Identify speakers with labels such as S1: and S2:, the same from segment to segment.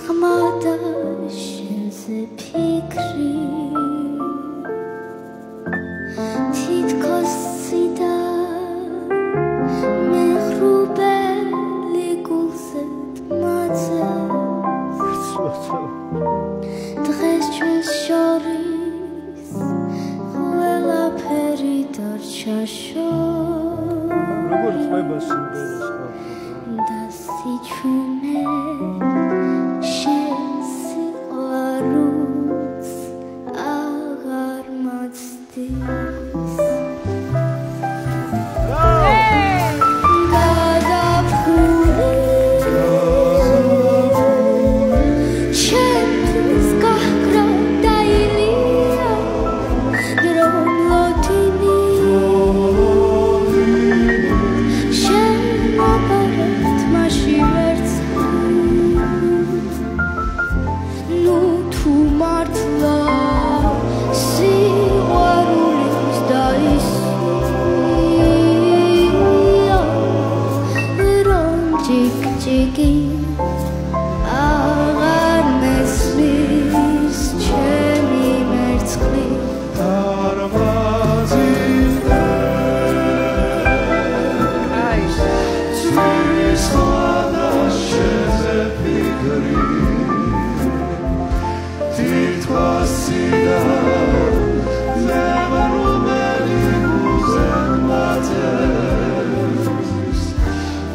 S1: ხმადა შენზე ფიქრი თითქოს ციდა მეხრუბელი გულზე მათზე დღეს ჩვენს შორის ყველაფერი დარჩა შორის და სიჩუმე შენს სიყვარულს აღარ მაცდის აღარ მესმის ჩემი მერცხლი ცვის ხმადა შენზე ფიქრი თითქოს ციდა მეხრუბელი გულზე მათზე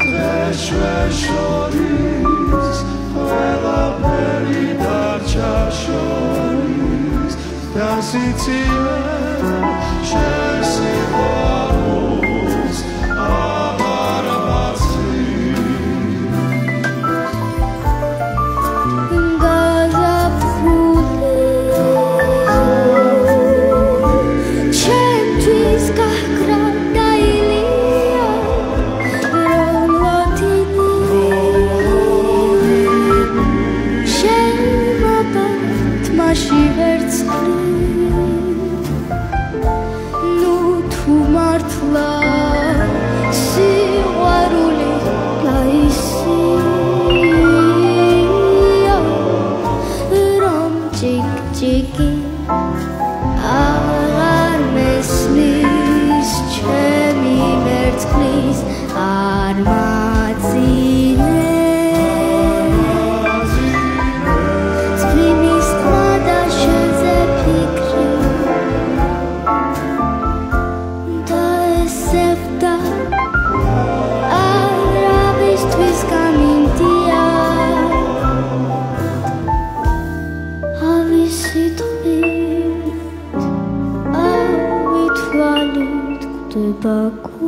S1: დღეს ჩვენს შორის ყველაფერი დარჩა შორის და სიჩუმე შენს სიყვარულს აღარ მაცდის გაზაფხული ჩემთვის გაქრა დაილია მაში ვერცხლი ნუ თუ მართლა სიყვარული გაისია რომ ჭიკჭიკი აღარ მესმის ჩემი ვერცხლის არ მაძინე bakuli,